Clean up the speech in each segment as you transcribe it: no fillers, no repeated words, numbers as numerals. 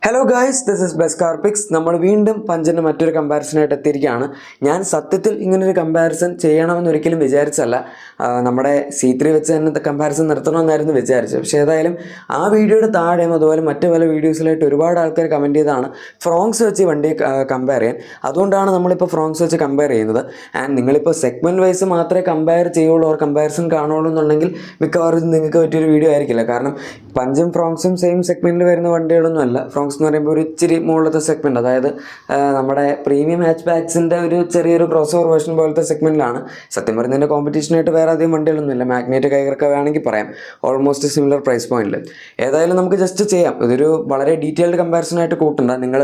Hello guys, this is best car picks. നമ്മൾ വീണ്ടും പഞ്ചിൻ്റെ മറ്റൊരു കമ്പാരിസനായിട്ട് എത്തിയിരിക്കുകയാണ്. ഞാൻ സത്യത്തിൽ ഇങ്ങനൊരു കമ്പാരിസൺ ചെയ്യണമെന്ന് ഒരിക്കലും വിചാരിച്ചല്ല. നമ്മുടെ C3 വെച്ച് തന്നെ കമ്പാരിസൺ നിർത്തണമെന്നായിരുന്നു വിചാരിച്ചത്. പക്ഷേ ഏതായാലും ആ വീഡിയോയുടെ താഴെയും അതുപോലെ മറ്റു പല വീഡിയോസിലായിട്ട് ഒരുപാട് ആൾക്കാർ കമൻറ്റ് ചെയ്തതാണ് ഫ്രോങ്സ് വെച്ച് വണ്ടിയെ കമ്പയർ ചെയ്യാൻ. അതുകൊണ്ടാണ് നമ്മളിപ്പോൾ ഫ്രോങ്സ് വെച്ച് കമ്പയർ ചെയ്യുന്നത്. ആൻഡ് നിങ്ങളിപ്പോൾ സെഗ്മെൻറ്റ് വൈസ് മാത്രമേ കമ്പയർ ചെയ്യുള്ളൂ, ഓർ കമ്പാരിസൺ കാണുള്ളൂ എന്നുണ്ടെങ്കിൽ മിക്കവാറും നിങ്ങൾക്ക് പറ്റിയൊരു വീഡിയോ ആയിരിക്കില്ല. കാരണം പഞ്ചും ഫ്രോങ്സും സെയിം സെഗ്മെൻറ്റിൽ വരുന്ന വണ്ടികളൊന്നും അല്ല. ഫ്രോങ്സ് എന്ന് പറയുമ്പോൾ ഒരു ഇച്ചിരി മുകളിലത്തെ സെഗ്മെൻറ്റ്, അതായത് നമ്മുടെ പ്രീമിയം ഹാച്ച് ബാക്സിൻ്റെ ഒരു ചെറിയൊരു ക്രോസ് ഓവർ വേർഷൻ പോലത്തെ സെഗ്മെൻറ്റിലാണ്. സത്യം പറയുന്നതിൻ്റെ കോമ്പറ്റീഷനായിട്ട് വേറെ അധികം വണ്ടികളൊന്നുമില്ല. മാഗ്നേറ്റ് കൈകർക്ക് വേണമെങ്കിൽ പറയാം, ഓൾമോസ്റ്റ് സിമിലർ പ്രൈസ് പോയിന്റിൽ. ഏതായാലും നമുക്ക് ജസ്റ്റ് ചെയ്യാം. ഇതൊരു വളരെ ഡീറ്റെയിൽഡ് കമ്പാരിസൺ ആയിട്ട് കൂട്ടണ്ട, നിങ്ങൾ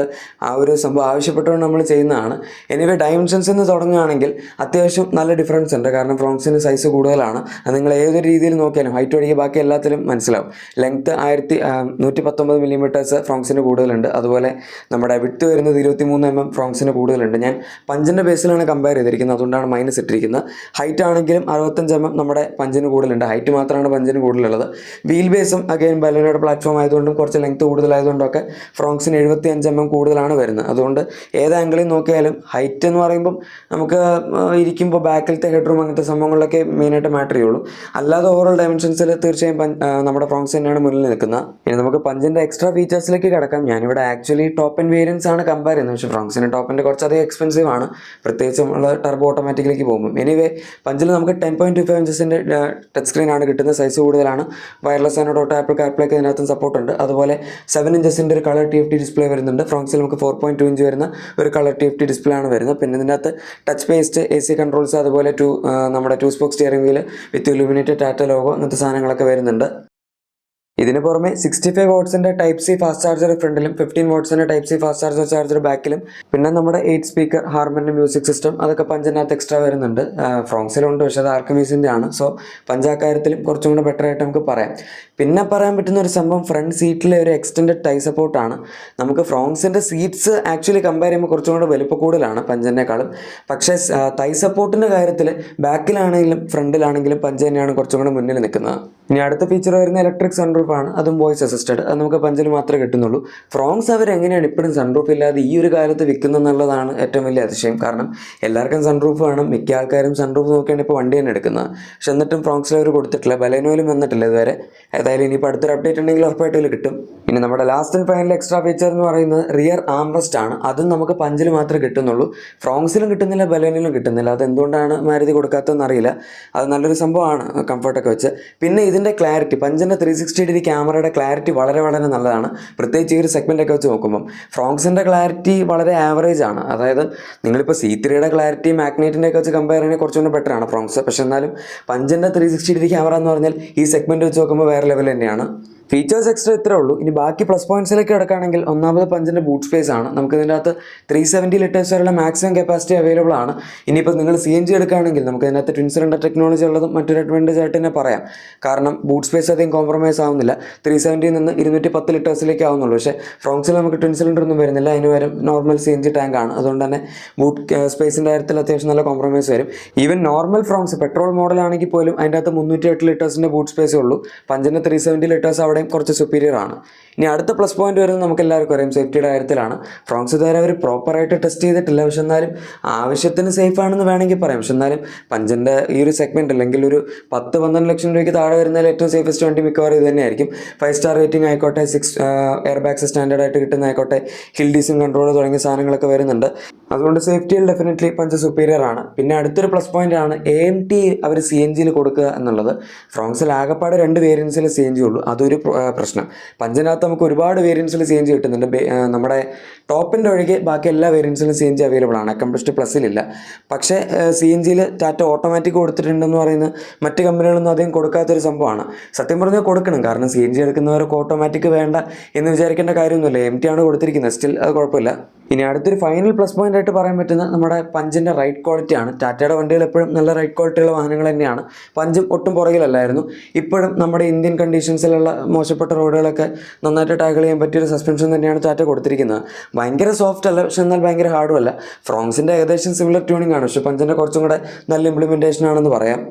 ആ ഒരു സംഭവം ആവശ്യപ്പെട്ടുകൊണ്ട് നമ്മൾ ചെയ്യുന്നതാണ്. എനിവേ ഡയമെൻഷൻസ് എന്ന് തുടങ്ങുകയാണെങ്കിൽ അത്യാവശ്യം നല്ല ഡിഫറൻസ് ഉണ്ട്. കാരണം ഫ്രോങ്സിന് സൈസ് കൂടുതലാണ്. അത് നിങ്ങൾ ഏതൊരു രീതിയിൽ നോക്കിയാലും ഹൈറ്റ് ഒഴികെ ബാക്കി എല്ലാത്തിലും മനസ്സിലാവും. ലെങ്ത് 119 മില്ലിമീറ്റേഴ്സ് ഫ്രോങ്സിന് കൂടുതലുണ്ട്. അതുപോലെ നമ്മുടെ വിട്ട് വരുന്നത് 23 mm ഫ്രോങ്സിന് കൂടുതലുണ്ട്. ഞാൻ പഞ്ചിൻ്റെ ബേസിലാണ് കമ്പയർ ചെയ്തിരിക്കുന്നത്, അതുകൊണ്ടാണ് മൈനസ് ഇട്ടിരിക്കുന്നത്. ഹൈറ്റ് ആണെങ്കിലും 65 mm നമ്മുടെ പഞ്ചിന് കൂടുതലുണ്ട്. ഹൈറ്റ് മാത്രമാണ് പഞ്ചിന് കൂടുതലുള്ളത്. വീൽ ബേസും അഗൈൻ ബലോനയുടെ പ്ലാറ്റ്ഫോം ആയതുകൊണ്ടും കുറച്ച് ലെങ്ത് കൂടുതലായതുകൊണ്ടൊക്കെ ഫ്രോങ്സിന് 75 mm കൂടുതലാണ് വരുന്നത്. അതുകൊണ്ട് ഏത് ആംഗിളിൽ നോക്കിയാലും ഹൈറ്റ് എന്ന് പറയുമ്പം നമുക്ക് ഇരിക്കുമ്പോൾ ബാക്കിലത്തെ ഹെഡ് റൂം അങ്ങനത്തെ സംഭവങ്ങളിലൊക്കെ മെയിനായിട്ട് മാറ്റർ ചെയ്യുള്ളൂ. അല്ലാതെ ഓവറോൾ ഡയമെൻഷൻസിൽ തീർച്ചയായും നമ്മുടെ ഫ്രോങ്സ് തന്നെയാണ് മുന്നിൽ നിൽക്കുന്നത്. ഇനി നമുക്ക് പഞ്ചിൻ്റെ എക്സ്ട്രാ ഫീച്ചേഴ്സിലേക്ക് കിടക്കാം. ഞാനിവിടെ ആക്ച്വലി ടോപ്പ് ആൻഡ് വേരിയൻസ് ആണ് കമ്പയർ ചെയ്യുന്നത്. പക്ഷേ ഫ്രോങ്സിൻ്റെ ടോപ്പ് ആൻഡ് കുറച്ചധികം എക്സ്പെൻസീവ് ആണ്, പ്രത്യേകിച്ച് നമ്മൾ ടർബോ ഓട്ടോമാറ്റിക്കിലേക്ക് പോകുമ്പോൾ. എനിവേ പഞ്ചിൽ നമുക്ക് 10.25 ഇഞ്ചസിൻ്റെ ടച്ച് സ്ക്രീൻ ആണ് കിട്ടുന്നത്. സൈസ് കൂടുതലാണ്. വയർലെസ് ആൻഡ് ഓട്ടോ ആപ്പിൾ കാർപ്ലേക്ക് ഇതിനകത്തും സപ്പോർട്ട് ഉണ്ട്. അതുപോലെ 7 ഇഞ്ചസിൻ്റെ ഒരു കളർ TFT ഡിസ്പ്ലേ വരുന്നുണ്ട്. ഫ്രോങ്സിൽ നമുക്ക് 4.2 ഇഞ്ച് വരുന്ന ഒരു കളർ TFT ഡിസ്പ്ലേ ആണ് വരുന്നത്. പിന്നെ ഇതിനകത്ത് ടച്ച് പേസ്റ്റ്, AC കൺട്രോൾസ്, അതുപോലെ നമ്മുടെ 2 spoke steering wheel with illuminated Tata logo അങ്ങനത്തെ സാധനങ്ങളൊക്കെ വരുന്നുണ്ട്. ഇതിന് പുറമെ 65 വാട്ട്സിൻ്റെ ടൈപ്പ് സി ഫാസ്റ്റ് ചാർജർ ഫ്രണ്ടിലും 15 വാട്ട്സിൻ്റെ ടൈപ്പ് സി ഫാസ്റ്റ് ചാർജർ ബാക്കിലും, പിന്നെ നമ്മുടെ 8 സ്പീക്കർ ഹാർമൻ്റെ മ്യൂസിക് സിസ്റ്റം അതൊക്കെ പഞ്ചിനകത്ത് എക്സ്ട്രാ വരുന്നുണ്ട്. ഫ്രോങ്സിലുണ്ട്, പക്ഷേ അത് ആർക്കമീസിൻ്റെ ആണ്. സോ പഞ്ചാക്കാര്യത്തിലും കുറച്ചും കൂടെ ബെറ്റർ ആയിട്ട് നമുക്ക് പറയാം. പിന്നെ പറയാൻ പറ്റുന്ന ഒരു സംഭവം ഫ്രണ്ട് സീറ്റിലെ ഒരു എക്സ്റ്റൻഡഡ് ടൈ സപ്പോർട്ടാണ്. നമുക്ക് ഫ്രോങ്സിൻ്റെ സീറ്റ്സ് ആക്ച്വലി കമ്പയർ ചെയ്യുമ്പോൾ കുറച്ചും കൂടെ വലുപ്പം കൂടുതലാണ് പഞ്ചിനേക്കാളും. പക്ഷേ ടൈ സപ്പോർട്ടിൻ്റെ കാര്യത്തിൽ ബാക്കിലാണെങ്കിലും ഫ്രണ്ടിലാണെങ്കിലും പഞ്ച് തന്നെയാണ് കുറച്ചും കൂടെ മുന്നിൽ നിൽക്കുന്നത്. ഇനി അടുത്ത ഫീച്ചർ വരുന്ന ഇലക്ട്രിക് സൺറൂഫ് ആണ്. അതും വോയിസ് അസിസ്റ്റഡ്. അത് നമുക്ക് പഞ്ചിൽ മാത്രമേ കിട്ടുന്നുള്ളൂ. ഫ്രോങ്സ് അവരെങ്ങനെയാണ് ഇപ്പോഴും സൺറൂഫ് ഇല്ലാതെ ഈ ഒരു കാലത്ത് വിൽക്കുന്നെന്നുള്ളതാണ് ഏറ്റവും വലിയ അതിശയം. കാരണം എല്ലാവർക്കും സൺറൂഫ് വേണം. മിക്ക ആൾക്കാരും സൺറൂഫ് നോക്കിയാണ് ഇപ്പോൾ വണ്ടി തന്നെ എടുക്കുന്നത്. പക്ഷെ എന്നിട്ടും ഫ്രോങ്സിൽ അവർ കൊടുത്തിട്ടില്ല. ബലേനോയിലും വന്നിട്ടില്ല ഇതുവരെ. ഏതായാലും ഇനിയിപ്പോൾ അടുത്തൊരു അപ്ഡേറ്റ് ഉണ്ടെങ്കിൽ ഉറപ്പായിട്ടും കിട്ടും. ഇനി നമ്മുടെ last and final extra feature എന്ന് പറയുന്നത് റിയർ ആംറസ്റ്റ് ആണ്. അതും നമുക്ക് പഞ്ചിൽ മാത്രമേ കിട്ടുന്നുള്ളൂ. ഫ്രോങ്സിലും കിട്ടുന്നില്ല, ബലേനിലും കിട്ടുന്നില്ല. അത് എന്തുകൊണ്ടാണ് മാരുതി കൊടുക്കാത്തതെന്ന് അറിയില്ല. അത് നല്ലൊരു സംഭവമാണ് കംഫർട്ടൊക്കെ വെച്ച്. പിന്നെ ഇതിൻ്റെ ക്ലാരിറ്റി, പഞ്ചിൻ്റെ 360° ക്യാമറയുടെ ക്ലാരിറ്റി വളരെ വളരെ നല്ലതാണ്. പ്രത്യേകിച്ച് ഈ ഒരു സെഗ്മെൻ്റൊക്കെ വെച്ച് നോക്കുമ്പം ഫ്രോങ്സിൻ്റെ ക്ലാരിറ്റി വളരെ ആവറേജ് ആണ്. അതായത് നിങ്ങളിപ്പോൾ C3യുടെ ക്ലാരിറ്റി മാഗ്നേറ്റിൻ്റെ ഒക്കെ വെച്ച് കമ്പയർ ചെയ്യുന്നത് കുറച്ചുകൂടി ബെറ്റർ ആണ് ഫ്രോങ്സ്. പക്ഷേ എന്നാലും പഞ്ചിൻ്റെ 360° ക്യാമറ എന്ന് പറഞ്ഞാൽ ഈ സെഗ്മെൻറ്റ് വെച്ച് നോക്കുമ്പോൾ വേറെ ലെവൽ തന്നെയാണ്. ഫീച്ചേഴ്സ് എക്സ്ട്രാ ഇത്രേ ഉള്ളൂ. ഇനി ബാക്കി പ്ലസ് പോയിന്റ്സിലേക്ക് കിടക്കുകയാണെങ്കിൽ ഒന്നാമത് പഞ്ചിൻ്റെ ബൂട്ട് സ്പേസ് ആണ്. നമുക്ക് ഇതിൻ്റെ അകത്ത് 370 ലിറ്റേഴ്സ് വരെയുള്ള മാക്സിമം കപ്പാസിറ്റി അവൈലബിൾ ആണ്. ഇനിയിപ്പോൾ നിങ്ങൾ CNG എടുക്കുകയാണെങ്കിൽ നമുക്ക് ഇതിനകത്ത് ട്വിൻ സിലിണ്ടർ ടെക്നോളജി ഉള്ളതും മറ്റൊരു അഡ്വാൻറ്റേജ് ആയിട്ട് തന്നെ പറയാം. കാരണം ബൂട്ട് സ്പേസ് അധികം കോംപ്രമൈസ് ആവുന്നില്ല. 370 നിന്ന് 210 ലിറ്റേഴ്സിലേക്ക് ആവുന്നുള്ളൂ. പക്ഷേ ഫ്രോങ്സിൽ നമുക്ക് ട്വിൻ സിലിണ്ടർ ഒന്നും വരുന്നില്ല. അതിന് വരും നോർമൽ CNG ടാങ്ക് ആണ്. അതുകൊണ്ട് തന്നെ ബൂട്ട് സ്പേസിൻ്റെ കാര്യത്തിൽ അത്യാവശ്യം നല്ല കോംപ്രമൈസ് വരും. ഈവൻ നോർമൽ ഫ്രോങ്സ് പെട്രോൾ മോഡലാണെങ്കിൽ പോലും അതിൻ്റെ അകത്ത് 308 ലിറ്റേഴ്സിൻ്റെ ബൂട്ട് സ്പേസേ ഉള്ളൂ. പഞ്ചിൻ്റെ 370 ലിറ്റേഴ്സ് അവിടെ കുറച്ച് സുപ്പീരിയർ ആണ്. ഇനി അടുത്ത പ്ലസ് പോയിന്റ് വരുന്നത് നമുക്ക് എല്ലാവർക്കും അറിയാം, സേഫ്റ്റിയുടെ കാര്യത്തിലാണ്. ഫ്രോങ്സ് ഇതുവരെ അവർ പ്രോപ്പറായിട്ട് ടെസ്റ്റ് ചെയ്തിട്ടില്ല. പക്ഷെ എന്നാലും ആവശ്യത്തിന് സേഫ് ആണെന്ന് വേണമെങ്കിൽ പറയാം. പക്ഷെ എന്നാലും പഞ്ചിൻ്റെ ഈ ഒരു സെഗ്മെൻറ്റ് അല്ലെങ്കിൽ ഒരു 10-12 ലക്ഷം രൂപയ്ക്ക് താഴെ വരുന്നതിൽ ഏറ്റവും സേഫസ്റ്റ് വണ്ടി മിക്കവാറും ഇത് തന്നെയായിരിക്കും. 5 സ്റ്റാർ റേറ്റിംഗ് ആയിക്കോട്ടെ, 6 എയർ ബാഗ്സ് സ്റ്റാൻഡേർഡ് ആയിട്ട് കിട്ടുന്നതായിക്കോട്ടെ, ഹിൽ ഡീസും കൺട്രോൾ തുടങ്ങിയ സാധനങ്ങളൊക്കെ വരുന്നുണ്ട്. അതുകൊണ്ട് സേഫ്റ്റിയിൽ ഡെഫിനറ്റ്ലി പഞ്ച് സുപ്പീരിയർ ആണ്. പിന്നെ അടുത്തൊരു പ്ലസ് പോയിന്റ് ആണ് AMT അവർ CNGയിൽ കൊടുക്കുക എന്നുള്ളത്. ഫ്രോങ്സിൽ ആകെപ്പാട് 2 വേരിയൻസിൽ CNG ഉള്ളൂ. അതൊരു പ്രശ്നം. പഞ്ചിനകത്ത് നമുക്ക് ഒരുപാട് വേരിയൻസിൽ CNG കിട്ടുന്നുണ്ട്. നമ്മുടെ ടോപ്പിൻ്റെ ഒഴികെ ബാക്കി എല്ലാ വേരിയൻസിലും CNG അവൈലബിൾ ആണ്. അക്കംപ്ലിസ്റ്റ് പ്ലസ്സിലില്ല. പക്ഷേ CNGയിൽ ടാറ്റ ഓട്ടോമാറ്റിക് കൊടുത്തിട്ടുണ്ടെന്ന് പറയുന്നത് മറ്റ് കമ്പനികളൊന്നും അധികം കൊടുക്കാത്തൊരു സംഭവമാണ്. സത്യം പറഞ്ഞാൽ കൊടുക്കണം. കാരണം CNG എടുക്കുന്നവർക്ക് ഓട്ടോമാറ്റിക് വേണ്ട എന്ന് വിചാരിക്കേണ്ട കാര്യമൊന്നുമില്ല. MT ആണ് കൊടുത്തിരിക്കുന്നത്. സ്റ്റിൽ അത് കുഴപ്പമില്ല. ഇനി അടുത്തൊരു ഫൈനൽ പ്ലസ് പോയിന്റ് ആയിട്ട് പറയാൻ പറ്റുന്ന നമ്മുടെ പഞ്ചിൻ്റെ റൈഡ് ക്വാളിറ്റി ആണ്. ടാറ്റയുടെ വണ്ടികൾ എപ്പോഴും നല്ല റൈഡ് ക്വാളിറ്റിയുള്ള വാഹനങ്ങൾ തന്നെയാണ്. പഞ്ചും ഒട്ടും പുറകിലല്ലായിരുന്നു. ഇപ്പോഴും നമ്മുടെ ഇന്ത്യൻ കണ്ടീഷൻസിലുള്ള മോശപ്പെട്ട റോഡുകളൊക്കെ നന്നായിട്ട് ടാക്കിൾ ചെയ്യാൻ പറ്റിയൊരു സസ്പെൻഷൻ തന്നെയാണ് ടാറ്റ കൊടുത്തിരിക്കുന്നത്. ഭയങ്കര സോഫ്റ്റ് അല്ല, പക്ഷെ എന്നാൽ ഭയങ്കര ഹാർഡും അല്ല. ഫ്രോങ്സിൻ്റെ ഏകദേശം സിമിലർ ട്യൂണിംഗ് ആണ്. പക്ഷേ പഞ്ചിൻ്റെ കുറച്ചും കൂടെ നല്ല ഇംപ്ലിമെൻറ്റേഷൻ ആണെന്ന് പറയാം.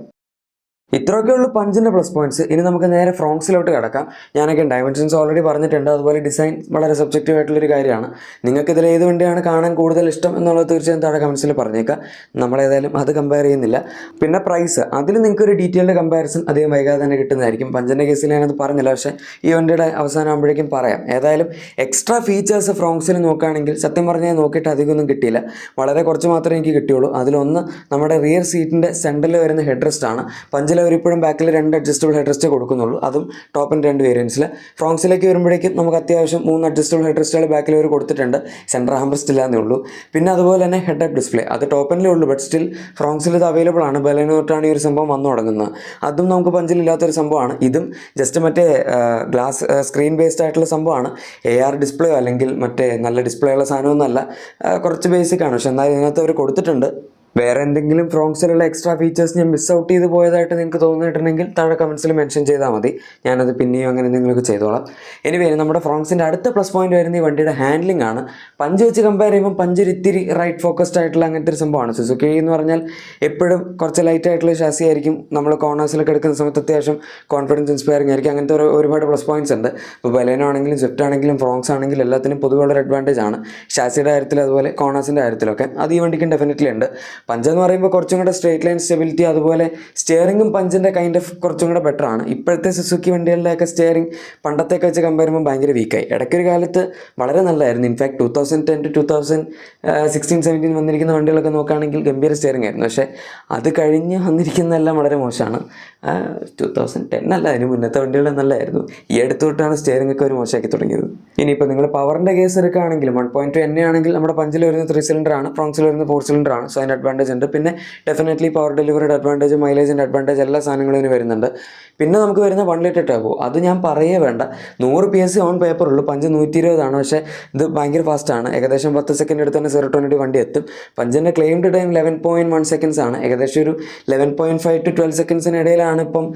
ഇത്രയൊക്കെ ഉള്ളൂ പഞ്ചിൻ്റെ പ്ലസ് പോയിന്റ്സ്. ഇനി നമുക്ക് നേരെ ഫ്രോങ്സിലോട്ട് കിടക്കാം. ഞാനൊക്കെ ഡയമെൻഷൻസ് ഓൾറെഡി പറഞ്ഞിട്ടുണ്ട്. അതുപോലെ ഡിസൈൻ വളരെ സബ്ജക്റ്റീവ് ആയിട്ടുള്ളൊരു കാര്യമാണ്. നിങ്ങൾക്ക് ഇതിൽ ഏത് വണ്ടിയാണ് കാണാൻ കൂടുതൽ ഇഷ്ടം എന്നുള്ളത് തീർച്ചയായും താഴെ കമൻസിൽ പറഞ്ഞേക്കാം. നമ്മളേതായാലും അത് കമ്പയർ ചെയ്യുന്നില്ല. പിന്നെ പ്രൈസ്, അതിൽ നിങ്ങൾക്ക് ഒരു ഡീറ്റെയിൽഡ് കമ്പാരിസൺ അധികം വൈകാതെ തന്നെ കിട്ടുന്നതായിരിക്കും. പഞ്ചിൻ്റെ കേസിൽ ഞാനത് പറഞ്ഞില്ല, പക്ഷേ ഈ വണ്ടിയുടെ അവസാനം ആകുമ്പോഴേക്കും പറയാം. ഏതായാലും എക്സ്ട്രാ ഫീച്ചേഴ്സ് ഫ്രോങ്സിൽ നോക്കുകയാണെങ്കിൽ സത്യം പറഞ്ഞാൽ നോക്കിയിട്ട് അധികമൊന്നും കിട്ടിയില്ല. വളരെ കുറച്ച് മാത്രമേ എനിക്ക് കിട്ടിയുള്ളൂ. അതിലൊന്ന് നമ്മുടെ റിയർ സീറ്റിൻ്റെ സെൻറ്ററിൽ വരുന്ന ഹെഡ് റെസ്റ്റ് ആണ്. പഞ്ചിൽ അവരിപ്പോഴും ബാക്കിൽ 2 അഡ്ജസ്റ്റബിൾ ഹെഡ് റെസ്റ്റ് കൊടുക്കുന്നുള്ളൂ, അതും ടോപ്പ് ആൻഡ് 2 വേരിയൻസിൽ. ഫ്രോങ്സിലേക്ക് വരുമ്പോഴേക്കും നമുക്ക് അത്യാവശ്യം 3 അഡ്ജസ്റ്റബിൾ ഹെഡ് റെസ്റ്റുകൾ ബാക്കിൽ അവർ കൊടുത്തിട്ടുണ്ട്. സെൻറ്റർ ഹാംറെസ്റ്റ് ഇല്ലാന്നേ ഉള്ളൂ. പിന്നെ അതുപോലെ തന്നെ ഹെഡ് അപ്പ് ഡിസ്പ്ലേ, അത് ടോപ്പ് എൻഡിലേ ഉള്ളൂ, ബട്ട് സ്റ്റിൽ ഫ്രോങ്സിൽ ഇത് അവൈലബിൾ ആണ്. ബലേനോട്ടാണ് ഈ ഒരു സംഭവം വന്നു തുടങ്ങുന്നത്. അതും നമുക്ക് പഞ്ചിലില്ലാത്തൊരു സംഭവമാണ്. ഇതും ജസ്റ്റ് മറ്റേ ഗ്ലാസ് സ്ക്രീൻ ബേസ്ഡ് ആയിട്ടുള്ള സംഭവമാണ്. AR ഡിസ്പ്ലേയോ അല്ലെങ്കിൽ മറ്റേ നല്ല ഡിസ്പ്ലേ ഉള്ള സാധനമൊന്നുമല്ല, കുറച്ച് ബേസിക് ആണ്. പക്ഷെ എന്നാൽ ഇതിനകത്ത് അവർ കൊടുത്തിട്ടുണ്ട്. വേറെ എന്തെങ്കിലും ഫ്രോങ്സിലുള്ള എക്സ്ട്രാ ഫീച്ചേഴ്സ് ഞാൻ മിസ് ഔട്ട് ചെയ്ത് പോയതായിട്ട് നിങ്ങൾക്ക് തോന്നിയിട്ടുണ്ടെങ്കിൽ താഴെ കമൻസിൽ മെൻഷൻ ചെയ്താൽ മതി. ഞാനത് പിന്നെയും അങ്ങനെ എന്തെങ്കിലുമൊക്കെ ചെയ്തോളാം. എനിവേ നമ്മുടെ ഫ്രോങ്സിൻ്റെ അടുത്ത പ്ലസ് പോയിന്റ് വരുന്ന ഈ വണ്ടിയുടെ ഹാൻഡ്ലിംഗ് ആണ്. പഞ്ച് വെച്ച് കമ്പയർ ചെയ്യുമ്പോൾ പഞ്ച് ഇത്തിരി റൈറ്റ് ഫോക്കസ്ഡ് ആയിട്ടുള്ള അങ്ങനത്തെ ഒരു സംഭവമാണ്. സുസുക്കി എന്ന് പറഞ്ഞാൽ എപ്പോഴും കുറച്ച് ലൈറ്റ് ആയിട്ടുള്ള ഷാസി ആയിരിക്കും. നമ്മൾ കോർണേഴ്സിലൊക്കെ എടുക്കുന്ന സമയത്ത് അത്യാവശ്യം കോൺഫിഡൻസ് ഇൻസ്പയറിംഗ് ആയിരിക്കും. അങ്ങനത്തെ ഒരുപാട് പ്ലസ് പോയിന്റ്സ് ഉണ്ട്. ഇപ്പോൾ ബലേനോ ആണെങ്കിലും സ്വിഫ്റ്റ് ആണെങ്കിലും ഫ്രോങ്സ് ആണെങ്കിലും എല്ലാത്തിനും പൊതുവെയുള്ളൊരു അഡ്വാൻറ്റേജ് ആണ്. ഷാസിയുടെ കാര്യത്തിൽ അതുപോലെ കോർണേഴ്സിൻ്റെ കാര്യത്തിലൊക്കെ അത് ഈ വണ്ടിക്കും ഡെഫിനറ്റ്ലി ഉണ്ട്. പഞ്ചെന്ന് പറയുമ്പോൾ കുറച്ചും കൂടെ സ്ട്രേറ്റ് ലൈൻ സ്റ്റെബിലിറ്റി, അതുപോലെ സ്റ്റിയറിംഗും പഞ്ചിൻ്റെ കൈൻഡ് ഓഫ് കുറച്ചും കൂടെ ബെറ്റർ ആണ്. ഇപ്പോഴത്തെ സുസുക്കി വണ്ടികളുടെയൊക്കെ സ്റ്റിയറിംഗ് പണ്ടത്തെയൊക്കെ വെച്ച് കമ്പയർ ചെയ്യുമ്പോൾ ഭയങ്കര വീക്കായി. ഇടയ്ക്കൊരു കാലത്ത് വളരെ നല്ലതായിരുന്നു. ഇൻഫാക്ട് 2010 to 2016-17 വന്നിരിക്കുന്ന വണ്ടികളൊക്കെ നോക്കുകയാണെങ്കിൽ ഗംഭീര സ്റ്റിയറിംഗ് ആയിരുന്നു. പക്ഷേ അത് കഴിഞ്ഞ് വന്നിരിക്കുന്നതെല്ലാം വളരെ മോശമാണ്. 2010 അല്ല, അതിന് മുന്നത്തെ വണ്ടികൾ നല്ലതായിരുന്നു. ഈ അടുത്ത് തൊട്ടാണ് സ്റ്റിയറിംഗ് ഒക്കെ ഒരു മോശമാക്കി തുടങ്ങിയത്. ഇനിയിപ്പോൾ നിങ്ങൾ പവറിൻ്റെ കേസ് എടുക്കുകയാണെങ്കിലും 1.2 NA ആണെങ്കിൽ നമ്മുടെ പഞ്ചിൽ വരുന്ന 3 സിലിണ്ടർ ആണ്, ഫ്രോങ്സിൽ വരുന്ന 4 സിലിണ്ടർ ആണ്. സോ അതിൻ്റെ അഡ്വാൻറ്റേജ് ഉണ്ട്. പിന്നെ ഡെഫിനറ്റ്ലി പവർ ഡെലിവറിയുടെ അഡ്വാൻറ്റേജ്, മൈലേജിൻ്റെ അഡ്വാൻറ്റേജ് എല്ലാ സാധനങ്ങളും ഇതിന് വരുന്നുണ്ട്. പിന്നെ നമുക്ക് വരുന്ന 1 ലിറ്റർ ടർബോ, അത് ഞാൻ പറയേ വേണ്ട. 100 PS ഓൺ പേപ്പർ ഉള്ളൂ. പഞ്ച് 120 ആണ്, പക്ഷേ ഇത് ഭയങ്കര ഫാസ്റ്റാണ്. ഏകദേശം 10 സെക്കൻഡ് എടുത്ത് തന്നെ 0-20 വണ്ടി എത്തും. പഞ്ചിൻ്റെ ക്ലെയിംഡ് ടൈം 11.1 സെക്കൻഡ്സ് ആണ്. ഏകദേശം ഒരു 11.5 to 12 സെക്കൻഡ്സിന് ഇടയിലാണ് ഇപ്പം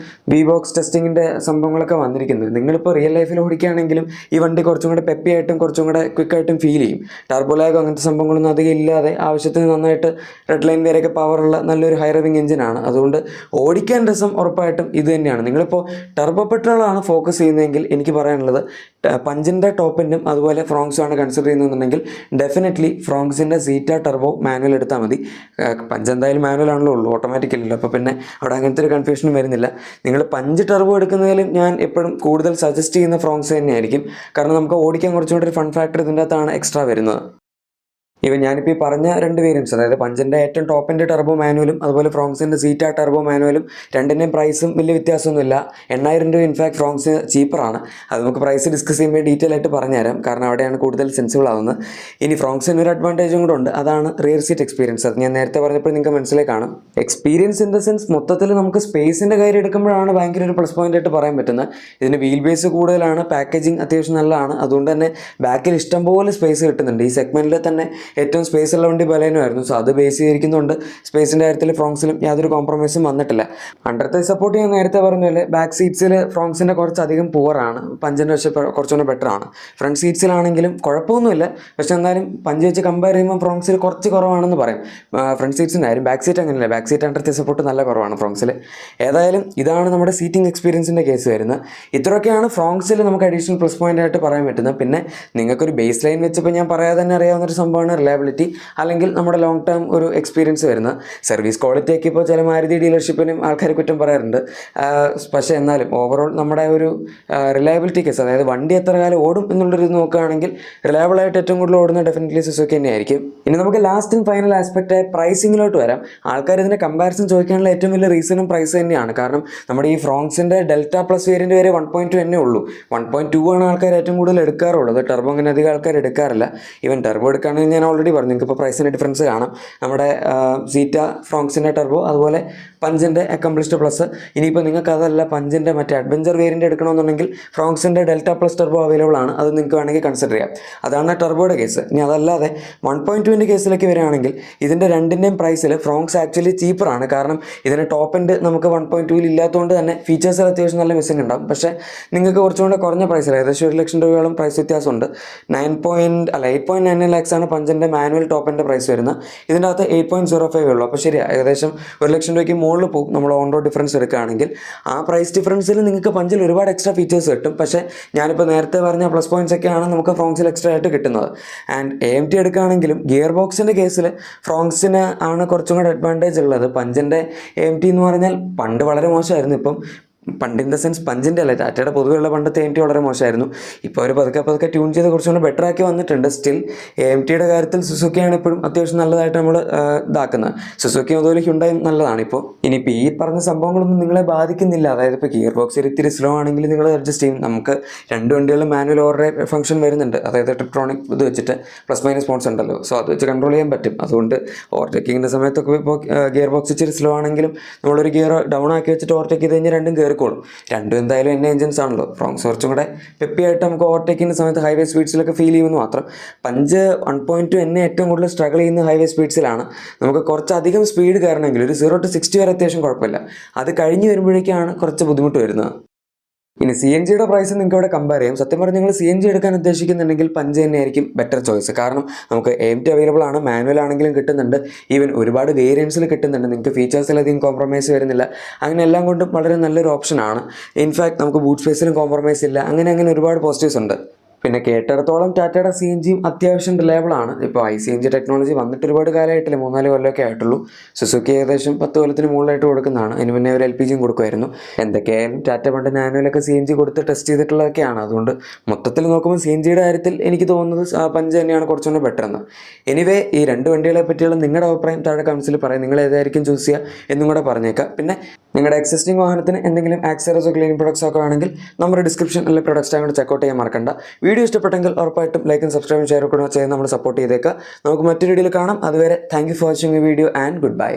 ബോക്സ് ടെസ്റ്റിങ്ങിൻ്റെ സംഭവങ്ങളൊക്കെ വന്നിരിക്കുന്നത്. നിങ്ങളിപ്പോൾ റിയൽ ലൈഫിൽ ഓടിക്കുകയാണെങ്കിലും ഈ വണ്ടി കുറച്ചും കൂടെ പെപ്പിയായിട്ടും കുറച്ചും കൂടെ ക്വിക്കായിട്ടും ഫീൽ ചെയ്യും. ടർബോ ലാഗോ അങ്ങനത്തെ സംഭവങ്ങളൊന്നും അധികം ഇല്ലാതെ ആവശ്യത്തിന് നന്നായിട്ട് റെഡ് ലൈൻ വരെയൊക്കെ പവറുള്ള നല്ലൊരു ഹൈ റവിങ് എഞ്ചിനാണ്. അതുകൊണ്ട് ഓടിക്കാൻ രസം ഉറപ്പായിട്ടും ഇത് തന്നെയാണ്. നിങ്ങളിപ്പോൾ ടർബോ പെട്രോളാണ് ഫോക്കസ് ചെയ്യുന്നതെങ്കിൽ എനിക്ക് പറയാനുള്ളത് പഞ്ചിൻ്റെ ടോപ്പ് എൻഡും അതുപോലെ ഫ്രോങ്സും ആണ് കൺസിഡർ ചെയ്യുന്നുണ്ടെങ്കിൽ ഡെഫിനറ്റ്ലി ഫ്രോങ്സിൻ്റെ സീറ്റ ടർബോ മാനുവൽ എടുത്താൽ മതി. പഞ്ച് എന്തായാലും മാനുവൽ ആണല്ലോ ഉള്ളൂ, ഓട്ടോമാറ്റിക് അല്ലല്ലോ. അപ്പോൾ പിന്നെ അവിടെ അങ്ങനത്തെ ഒരു കൺഫ്യൂഷനും വരുന്നില്ല. നിങ്ങൾ പഞ്ച് ടർബോ എടുക്കുന്നതിലും ഞാൻ എപ്പോഴും കൂടുതൽ സജസ്റ്റ് ചെയ്യുന്ന ഫ്രോങ്സ് തന്നെയായിരിക്കും. കാരണം നമുക്ക് ഓടിക്കാൻ കുറച്ചും കൂടി ഒരു ഫൺ ഫാക്ടർ ഇതിൻ്റെ അകത്താണ് എക്സ്ട്രാ വരുന്നത്. ഇവൻ ഞാനിപ്പോൾ ഈ പറഞ്ഞ 2 വേരിയൻസ്, അതായത് പഞ്ചിൻ്റെ ഏറ്റവും ടോപ്പ് എൻഡ് ടർബോ മാനുവലും അതുപോലെ ഫ്രോങ്സിൻ്റെ സീറ്റ ടർബോ മാനുവലും, രണ്ടിൻ്റെയും പ്രൈസും വലിയ വ്യത്യാസമൊന്നുമില്ല. 8000 രൂപ ഇൻഫാക്ട് ഫ്രോങ്സ് ചീപ്പറാണ്. അത് നമുക്ക് പ്രൈസ് ഡിസ്കസ് ചെയ്യുമ്പോൾ ഡീറ്റെയിൽ ആയിട്ട് പറഞ്ഞുതരാം, കാരണം അവിടെയാണ് കൂടുതൽ സെൻസിബിൾ ആവുന്നത്. ഇനി ഫ്രോങ്സിന് ഒരു അഡ്വാൻറ്റേജും കൂടെ ഉണ്ട്, അതാണ് റിയർ സീറ്റ് എക്സ്പീരിയൻസ്. അത് ഞാൻ നേരത്തെ പറഞ്ഞപ്പോൾ നിങ്ങൾക്ക് മനസ്സിലായി കാണും. എക്സ്പീരിയൻസ് ഇൻ ദ സെൻസ് മൊത്തത്തിൽ നമുക്ക് സ്പേസിൻ്റെ കാര്യം എടുക്കുമ്പോഴാണ് ഭയങ്കര ഒരു പ്ലസ് പോയിന്റ് ആയിട്ട് പറയാൻ പറ്റുന്നത്. ഇതിന് വീൽ ബേസ് കൂടുതലാണ്, പാക്കേജിങ് അത്യാവശ്യം നല്ലതാണ്. അതുകൊണ്ട് തന്നെ ബാക്കിൽ ഇഷ്ടംപോലെ സ്പേസ് കിട്ടുന്നുണ്ട്. ഈ സെഗ്മെൻറ്റിൽ തന്നെ ഏറ്റവും സ്പേസ് ഉള്ള വണ്ടി ബലേനോ ആയിരുന്നു. സോ അത് ബേസ് ചെയ്തിരിക്കുന്നുണ്ട്. സ്പേസിൻ്റെ കാര്യത്തിൽ ഫ്രോങ്സിലും യാതൊരു കോംപ്രമൈസും വന്നിട്ടില്ല. അണ്ടർത്തെ സപ്പോർട്ട് ഞാൻ നേരത്തെ പറഞ്ഞ പോലെ ബാക്ക് സീറ്റ്സിൽ ഫ്രോങ്സിൻ്റെ കുറച്ചധികം പുവറാണ്, പഞ്ചിൻ്റെ പക്ഷേ കുറച്ചുകൂടെ ബെറ്റർ ആണ്. ഫ്രണ്ട് സീറ്റ്സിലാണെങ്കിലും കുഴപ്പമൊന്നുമില്ല, പക്ഷെ എന്നാലും പഞ്ച് വെച്ച് കമ്പയർ ചെയ്യുമ്പോൾ ഫ്രോങ്സിൽ കുറച്ച് കുറവാണെന്ന് പറയും. ഫ്രണ്ട് സീറ്റ്സിൻ്റെ കാര്യം. ബാക്ക് സീറ്റ് അങ്ങനെയല്ല, ബാക്ക് സീറ്റ് അണ്ടർത്തെ സപ്പോർട്ട് നല്ല കുറവാണ് ഫ്രോങ്സിൽ. ഏതായാലും ഇതാണ് നമ്മുടെ സീറ്റിംഗ് എക്സ്പീരിയൻസിൻ്റെ കേസ് വരുന്നത്. ഇത്രയൊക്കെയാണ് ഫ്രോങ്സിൽ നമുക്ക് അഡീഷണൽ പ്ലസ് പോയിന്റ് ആയിട്ട് പറയാൻ പറ്റുന്നത്. പിന്നെ നിങ്ങൾക്കൊരു ബേസ് ലൈൻ വെച്ചപ്പോൾ ഞാൻ പറയാതെ തന്നെ അറിയാവുന്നൊരു സംഭവമാണ് റിലയബിലിറ്റി, അല്ലെങ്കിൽ നമ്മുടെ ലോങ് ടേം ഒരു എക്സ്പീരിയൻസ് വരുന്നത്. സർവീസ് ക്വാളിറ്റിയൊക്കെ ഇപ്പോൾ ചില മാരുതി ഡീലർഷിപ്പിനും ആൾക്കാർ കുറ്റം പറയാറുണ്ട്. പക്ഷേ എന്നാലും ഓവറോൾ നമ്മുടെ ഒരു റിലയബിലിറ്റി കേസ്, അതായത് വണ്ടി എത്ര കാലം ഓടും എന്നുള്ളൊരു നോക്കുകയാണെങ്കിൽ റിലയബിളായിട്ട് ഏറ്റവും കൂടുതൽ ഓടുന്ന ഡെഫിനറ്റ്ലി സുസുക്കി തന്നെയായിരിക്കും. ഇനി നമുക്ക് ലാസ്റ്റ് ആൻഡ് ഫൈനൽ ആസ്പെക്റ്റ് പ്രൈസിങ്ങിലോട്ട് വരാം. ആൾക്കാർ ഇതിൻ്റെ കമ്പാരിസൺ ചോദിക്കാനുള്ള ഏറ്റവും വലിയ റീസണും പ്രൈസ് തന്നെയാണ്. കാരണം നമ്മുടെ ഈ ഫ്രോങ്സിൻ്റെ ഡെൽറ്റ പ്ലസ് വേരിയൻറ്റ് വരെ 1.2 തന്നെ ഉള്ളൂ. 1.2 ആണ് ആൾക്കാർ ഏറ്റവും കൂടുതൽ എടുക്കാറുള്ളത്. ടർബോ അങ്ങനെ അധികം ആൾക്കാർ എടുക്കാറില്ല. ഈവൻ ടർബോ എടുക്കുകയാണെങ്കിൽ ഞാൻ ഓൾറെഡി പറഞ്ഞു, നിങ്ങൾക്ക് ഇപ്പോൾ പ്രൈസിൻ്റെ ഡിഫറൻസ് കാണാം. നമ്മുടെ സീറ്റ ഫ്രോങ്സിൻ്റെ ടർബോ, അതുപോലെ പഞ്ചിൻ്റെ അക്കംപ്ലിഷ്ഡ് പ്ലസ്. ഇനിയിപ്പോൾ നിങ്ങൾക്ക് അതല്ല പഞ്ചിൻ്റെ മറ്റേ അഡ്വഞ്ചർ വേരിയൻ്റ് എടുക്കണമെന്നുണ്ടെങ്കിൽ ഫ്രോങ്സിൻ്റെ ഡെൽറ്റ പ്ലസ് ടർബോ അവൈലബിൾ ആണ്. അത് നിങ്ങൾക്ക് വേണമെങ്കിൽ കൺസിഡർ ചെയ്യാം. അതാണ് ടർബോയുടെ കേസ്. ഇനി അതല്ലാതെ 1.2ൻ്റെ കേസിലേക്ക് വരികയാണെങ്കിൽ ഇതിൻ്റെ രണ്ടിൻ്റെയും പ്രൈസിൽ ഫ്രോങ്സ് ആക്ച്വലി ചീപ്പറാണ്. കാരണം ഇതിൻ്റെ ടോപ്പ് എൻഡ് നമുക്ക് 1.2ൽ ഇല്ലാത്തതുകൊണ്ട് തന്നെ ഫീച്ചേഴ്സിൽ അത്യാവശ്യം നല്ല മിസ്സിംഗ് ഉണ്ടാകും. പക്ഷേ നിങ്ങൾക്ക് കുറച്ചുകൂടെ കുറഞ്ഞ പ്രൈസിൽ ഏകദേശം 1 ലക്ഷം രൂപയോളം പ്രൈസ് വ്യത്യാസമുണ്ട്. 8.9 lakhs ആണ് പഞ്ചിൻ്റെ ഇതിൻ്റെ മാനുവൽ ടോപ്പിൻ്റെ പ്രൈസ് വരുന്നത്. ഇതിൻ്റെ അകത്ത് 8.05 ഉള്ളൂ. അപ്പോൾ ശരി, ഏകദേശം 1,00,000 രൂപയ്ക്ക് മുകളിൽ പോകും നമ്മൾ ഓൺ റോഡ് ഡിഫറൻസ് എടുക്കുകയാണെങ്കിൽ. ആ പ്രൈസ് ഡിഫറൻസിൽ നിങ്ങൾക്ക് പഞ്ചിൽ ഒരുപാട് എക്സ്ട്രാ ഫീച്ചേഴ്സ് കിട്ടും. പക്ഷേ ഞാനിപ്പോൾ നേരത്തെ പറഞ്ഞ പ്ലസ് പോയിൻറ്റ്സ് ഒക്കെയാണ് നമുക്ക് ഫ്രോങ്സിൽ എക്സ്ട്രാ ആയിട്ട് കിട്ടുന്നത്. ആൻഡ് AMT എടുക്കുകയാണെങ്കിലും ഗിയർ ബോക്സിൻ്റെ കേസിൽ ഫ്രോങ്സിന് ആണ് കുറച്ചും കൂടെ അഡ്വാൻറ്റേജ് ഉള്ളത്. പഞ്ചിൻ്റെ AMT എന്ന് പറഞ്ഞാൽ പണ്ട് വളരെ മോശമായിരുന്നു. ഇപ്പം പണ്ട് ഇൻ ദ സെൻസ് പഞ്ചിൻ്റെ അല്ല, ടാറ്റയുടെ പൊതുവെയുള്ള പണ്ടത്തെ AMT വളരെ മോശമായിരുന്നു. ഇപ്പോൾ അവർ പതുക്കെ ട്യൂൺ ചെയ്ത് കുറച്ചുകൂടെ ബെറ്റർ ആക്കി വന്നിട്ടുണ്ട്. സ്റ്റിൽ AMTയുടെ കാര്യത്തിൽ സുസുക്കിയാണ് ഇപ്പോഴും അത്യാവശ്യം നല്ലതായിട്ട് നമ്മൾ ഇതാക്കുന്നത്. സുസുക്കി മുതൽ ഹ്യുണ്ടായി നല്ലതാണ്. ഇനിയിപ്പോൾ ഈ പറഞ്ഞ സംഭവങ്ങളൊന്നും നിങ്ങളെ ബാധിക്കുന്നില്ല. അതായത് ഇപ്പോൾ ഗിയർ ബോക്സ് ഇത്തിരി സ്ലോ ആണെങ്കിൽ നിങ്ങൾ അഡ്ജസ്റ്റ് ചെയ്യും. നമുക്ക് രണ്ട് വണ്ടികളിലും മാനുവൽ ഓവർ ഫംഗ്ഷൻ വരുന്നുണ്ട്. അതായത് ട്രിപ്ട്രോണിക് ഇത് വെച്ചിട്ട് പ്ലസ് മൈനസ് മോഡ്സ് ഉണ്ടല്ലോ, സോ അത് വെച്ച് കൺട്രോൾ ചെയ്യാൻ പറ്റും. അതുകൊണ്ട് ഓവർടേക്കിങ്ങിൻ്റെ സമയത്തൊക്കെ ഇപ്പോൾ ഗിയർ ബോക്സ് ഇച്ചിരി സ്ലോ ആണെങ്കിലും നമ്മളൊരു ഗിയർ ഡൗൺ ആക്കി വെച്ചിട്ട് ഓവർടേക്ക് ചെയ്ത് കഴിഞ്ഞാൽ രണ്ടും രണ്ടും എന്തായാലും എന്നെ എൻജിൻസ് ആണല്ലോ. ഫ്രോങ്സ് കുറച്ചും കൂടെ പെപ്പിയായിട്ട് നമുക്ക് ഓവർടേക്കിൻ്റെ സമയത്ത് ഹൈവേ സ്പീഡ്സിലൊക്കെ ഫീൽ ചെയ്യുമെന്ന് മാത്രം. പഞ്ച് 1.2 എന്നെ ഏറ്റവും കൂടുതൽ സ്ട്രഗിൾ ചെയ്യുന്ന ഹൈവേ സ്പീഡ്സിലാണ്. നമുക്ക് കുറച്ചധികം സ്പീഡ് കയറണമെങ്കിൽ ഒരു 0 to 60 വരെ അത്യാവശ്യം കുഴപ്പമില്ല. അത് കഴിഞ്ഞ് വരുമ്പോഴേക്കാണ് കുറച്ച് ബുദ്ധിമുട്ട് വരുന്നത്. ഇനി CNGയുടെ പ്രൈസ് നിങ്ങൾക്ക് ഇവിടെ കമ്പയർ ചെയ്യാം. സത്യം പറഞ്ഞാൽ നിങ്ങൾ CNG എടുക്കാൻ ഉദ്ദേശിക്കുന്നുണ്ടെങ്കിൽ പഞ്ച് തന്നെയായിരിക്കും ബെറ്റർ ചോയ്സ്. കാരണം നമുക്ക് AMT അവൈലബിൾ ആണ്, മാനുവൽ ആണെങ്കിലും കിട്ടുന്നുണ്ട്, ഈവൻ ഒരുപാട് വേരിയൻസിൽ കിട്ടുന്നുണ്ട്. നിങ്ങൾക്ക് ഫീച്ചേഴ്സിലധികം കോംപ്രമൈസ് വരുന്നില്ല. അങ്ങനെ എല്ലാം കൊണ്ടും വളരെ നല്ലൊരു ഓപ്ഷനാണ്. ഇൻഫാക്ട് നമുക്ക് ബൂട്ട് സ്പേസിലും കോംപ്രമൈസ് ഇല്ല. അങ്ങനെ ഒരുപാട് പോസിറ്റീവ്സ് ഉണ്ട്. പിന്നെ കേട്ടിടത്തോളം ടാറ്റയുടെ CNGയും അത്യാവശ്യം റിലയബിൾ ആണ്. ഇപ്പോൾ ICNG ടെക്നോളജി വന്നിട്ട് ഒരുപാട് കാലമായിട്ടില്ല, 3-4 കൊല്ലമൊക്കെ ആയിട്ടുള്ളൂ. സുസുക്കി ഏകദേശം 10 കൊല്ലത്തിന് മുകളിലായിട്ട് കൊടുക്കുന്നതാണ്. അതിന് മുന്നേ ഒരു LPGയും കൊടുക്കുമായിരുന്നു. എന്തൊക്കെയായാലും ടാറ്റ പണ്ട് നാനോയിലൊക്കെ CNG കൊടുത്ത് ടെസ്റ്റ് ചെയ്തിട്ടുള്ളതൊക്കെയാണ്. അതുകൊണ്ട് മൊത്തത്തിൽ നോക്കുമ്പോൾ CNGയുടെ കാര്യത്തിൽ എനിക്ക് തോന്നുന്നത് പഞ്ച് തന്നെയാണ് കുറച്ചുകൂടെ ബെറ്റർ എന്ന്. എനിവേ, ഈ രണ്ട് വണ്ടികളെ പറ്റിയുള്ള നിങ്ങളുടെ അഭിപ്രായം താഴെ കമൻസിൽ പറയാം. നിങ്ങൾ ഏതായിരിക്കും ചൂസ് ചെയ്യുക എന്നും കൂടെ പറഞ്ഞേക്കാം. പിന്നെ നിങ്ങളുടെ എക്സിസ്റ്റിംഗ് വാഹനത്തിന് എന്തെങ്കിലും ആക്സറീസോ ക്ലീനിങ് പ്രൊഡക്ട്സോ ഒക്കെ ആണെങ്കിൽ നമ്മുടെ ഡിസ്ക്രിപ്ഷൻ അല്ലെങ്കിൽ പ്രൊഡക്ട്സ് അങ്ങോട്ട് ചെക്കൗട്ട് ചെയ്യാൻ മറക്കണ്ട. വീഡിയോ ഇഷ്ടപ്പെട്ടെങ്കിൽ ഉറപ്പായിട്ടും ലൈക്കും സബ്സ്ക്രൈബും ഷെയർ ഒക്കെ ചെയ്ത് നമ്മൾ സപ്പോർട്ട് ചെയ്തേക്കുക. നമുക്ക് മറ്റൊരു വീഡിയോയിൽ കാണാം. അതുവരെ താങ്ക് യു ഫോർ വാച്ചിങ് ഈ വീഡിയോ ആൻഡ് ഗുഡ് ബൈ.